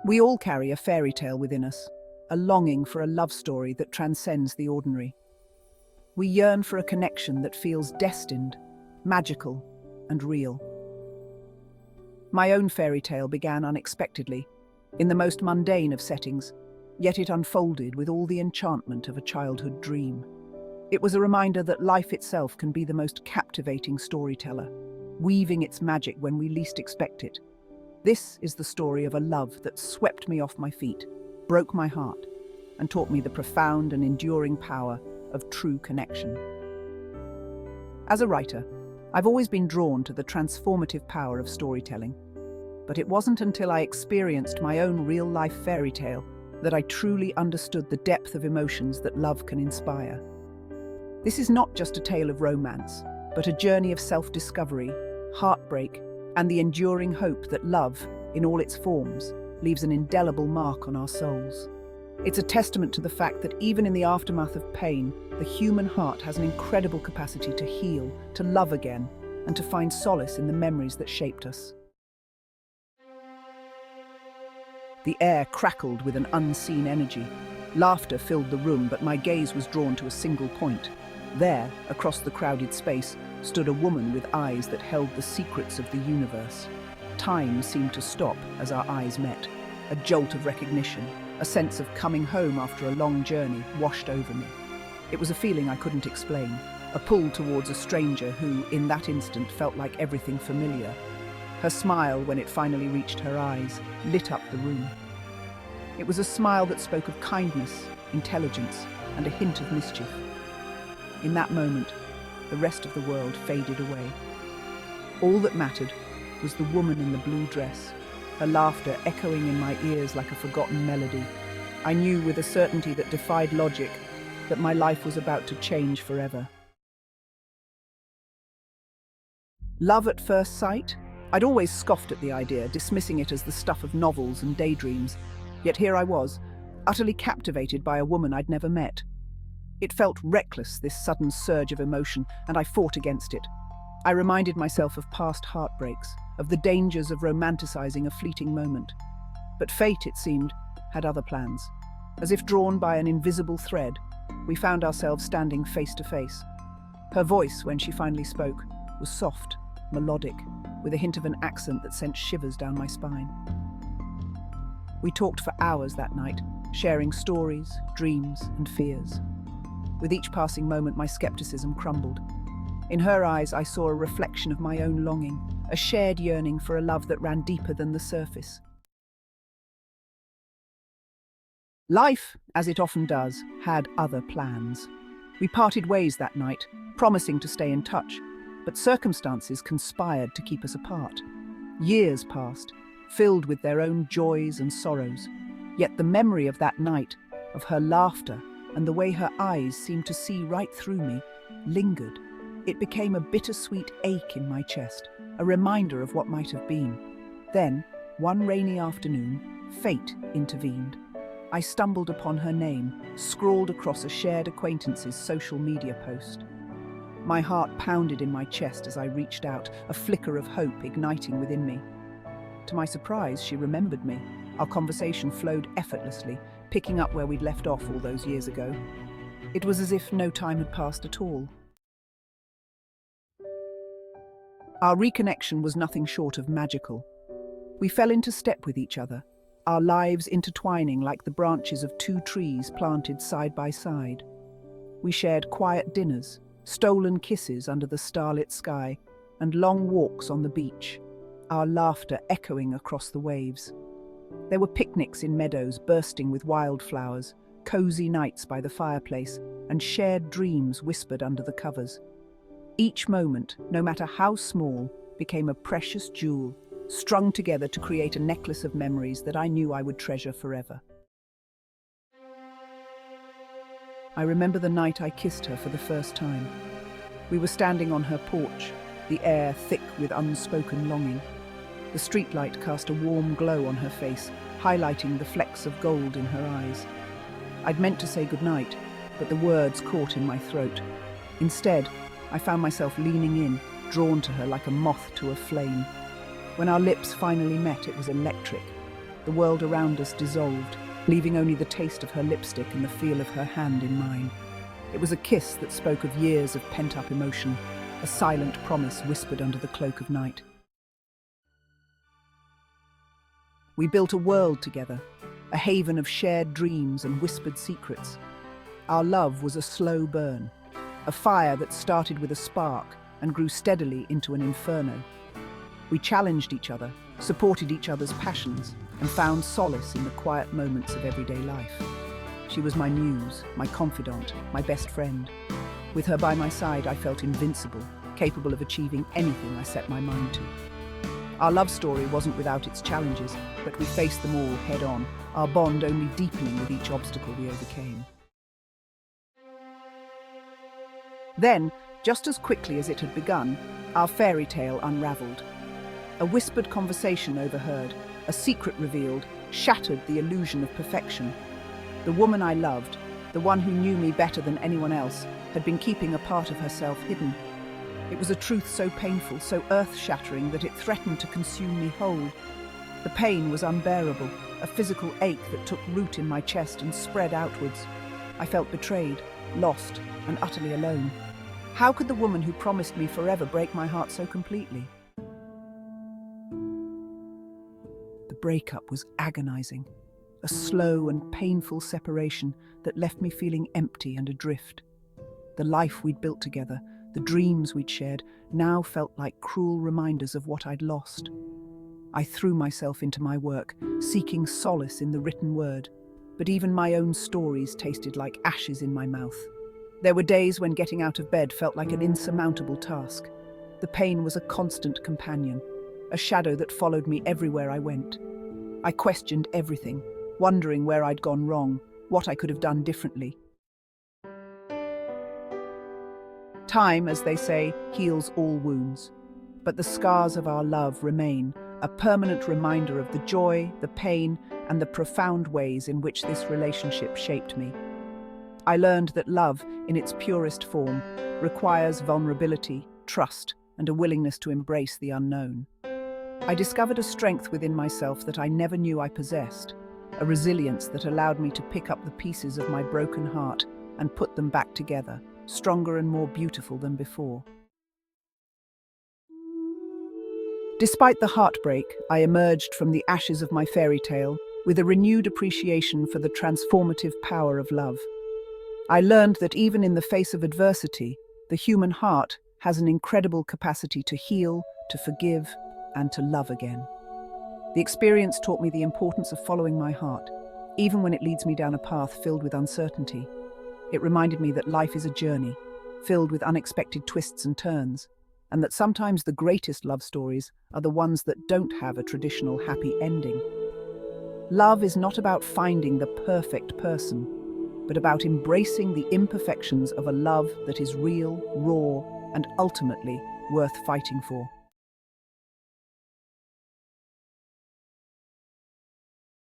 We all carry a fairy tale within us, a longing for a love story that transcends the ordinary. We yearn for a connection that feels destined, magical, and real. My own fairy tale began unexpectedly, in the most mundane of settings, yet it unfolded with all the enchantment of a childhood dream. It was a reminder that life itself can be the most captivating storyteller, weaving its magic when we least expect it. This is the story of a love that swept me off my feet, broke my heart, and taught me the profound and enduring power of true connection. As a writer, I've always been drawn to the transformative power of storytelling, but it wasn't until I experienced my own real-life fairy tale that I truly understood the depth of emotions that love can inspire. This is not just a tale of romance, but a journey of self-discovery, heartbreak, and the enduring hope that love, in all its forms, leaves an indelible mark on our souls. It's a testament to the fact that even in the aftermath of pain, the human heart has an incredible capacity to heal, to love again, and to find solace in the memories that shaped us. The air crackled with an unseen energy. Laughter filled the room, but my gaze was drawn to a single point. There, across the crowded space, stood a woman with eyes that held the secrets of the universe. Time seemed to stop as our eyes met. A jolt of recognition, a sense of coming home after a long journey, washed over me. It was a feeling I couldn't explain, a pull towards a stranger who, in that instant, felt like everything familiar. Her smile, when it finally reached her eyes, lit up the room. It was a smile that spoke of kindness, intelligence, and a hint of mischief. In that moment, the rest of the world faded away. All that mattered was the woman in the blue dress, her laughter echoing in my ears like a forgotten melody. I knew with a certainty that defied logic that my life was about to change forever. Love at first sight? I'd always scoffed at the idea, dismissing it as the stuff of novels and daydreams. Yet here I was, utterly captivated by a woman I'd never met. It felt reckless, this sudden surge of emotion, and I fought against it. I reminded myself of past heartbreaks, of the dangers of romanticizing a fleeting moment. But fate, it seemed, had other plans. As if drawn by an invisible thread, we found ourselves standing face to face. Her voice, when she finally spoke, was soft, melodic, with a hint of an accent that sent shivers down my spine. We talked for hours that night, sharing stories, dreams, and fears. With each passing moment, my skepticism crumbled. In her eyes, I saw a reflection of my own longing, a shared yearning for a love that ran deeper than the surface. Life, as it often does, had other plans. We parted ways that night, promising to stay in touch, but circumstances conspired to keep us apart. Years passed, filled with their own joys and sorrows, yet the memory of that night, of her laughter, and the way her eyes seemed to see right through me, lingered. It became a bittersweet ache in my chest, a reminder of what might have been. Then, one rainy afternoon, fate intervened. I stumbled upon her name, scrawled across a shared acquaintance's social media post. My heart pounded in my chest as I reached out, a flicker of hope igniting within me. To my surprise, she remembered me. Our conversation flowed effortlessly, picking up where we'd left off all those years ago. It was as if no time had passed at all. Our reconnection was nothing short of magical. We fell into step with each other, our lives intertwining like the branches of two trees planted side by side. We shared quiet dinners, stolen kisses under the starlit sky, and long walks on the beach, our laughter echoing across the waves. There were picnics in meadows bursting with wildflowers, cozy nights by the fireplace, and shared dreams whispered under the covers. Each moment, no matter how small, became a precious jewel, strung together to create a necklace of memories that I knew I would treasure forever. I remember the night I kissed her for the first time. We were standing on her porch, the air thick with unspoken longing. The streetlight cast a warm glow on her face, highlighting the flecks of gold in her eyes. I'd meant to say goodnight, but the words caught in my throat. Instead, I found myself leaning in, drawn to her like a moth to a flame. When our lips finally met, it was electric. the world around us dissolved, leaving only the taste of her lipstick and the feel of her hand in mine. It was a kiss that spoke of years of pent-up emotion, a silent promise whispered under the cloak of night. We built a world together, a haven of shared dreams and whispered secrets. Our love was a slow burn, a fire that started with a spark and grew steadily into an inferno. We challenged each other, supported each other's passions, and found solace in the quiet moments of everyday life. She was my muse, my confidant, my best friend. With her by my side, I felt invincible, capable of achieving anything I set my mind to. Our love story wasn't without its challenges, but we faced them all head-on, our bond only deepening with each obstacle we overcame. Then, just as quickly as it had begun, our fairy tale unraveled. A whispered conversation overheard, a secret revealed, shattered the illusion of perfection. The woman I loved, the one who knew me better than anyone else, had been keeping a part of herself hidden. It was a truth so painful, so earth-shattering that it threatened to consume me whole. The pain was unbearable, a physical ache that took root in my chest and spread outwards. I felt betrayed, lost, and utterly alone. How could the woman who promised me forever break my heart so completely? The breakup was agonizing, a slow and painful separation that left me feeling empty and adrift. The life we'd built together, the dreams we'd shared, now felt like cruel reminders of what I'd lost. I threw myself into my work, seeking solace in the written word, but even my own stories tasted like ashes in my mouth. There were days when getting out of bed felt like an insurmountable task. The pain was a constant companion, a shadow that followed me everywhere I went. I questioned everything, wondering where I'd gone wrong, what I could have done differently. Time, as they say, heals all wounds, but the scars of our love remain, a permanent reminder of the joy, the pain, and the profound ways in which this relationship shaped me. I learned that love, in its purest form, requires vulnerability, trust, and a willingness to embrace the unknown. I discovered a strength within myself that I never knew I possessed, a resilience that allowed me to pick up the pieces of my broken heart and put them back together, stronger and more beautiful than before. Despite the heartbreak, I emerged from the ashes of my fairy tale with a renewed appreciation for the transformative power of love. I learned that even in the face of adversity, the human heart has an incredible capacity to heal, to forgive, and to love again. The experience taught me the importance of following my heart, even when it leads me down a path filled with uncertainty. It reminded me that life is a journey, filled with unexpected twists and turns, and that sometimes the greatest love stories are the ones that don't have a traditional happy ending. Love is not about finding the perfect person, but about embracing the imperfections of a love that is real, raw, and ultimately worth fighting for.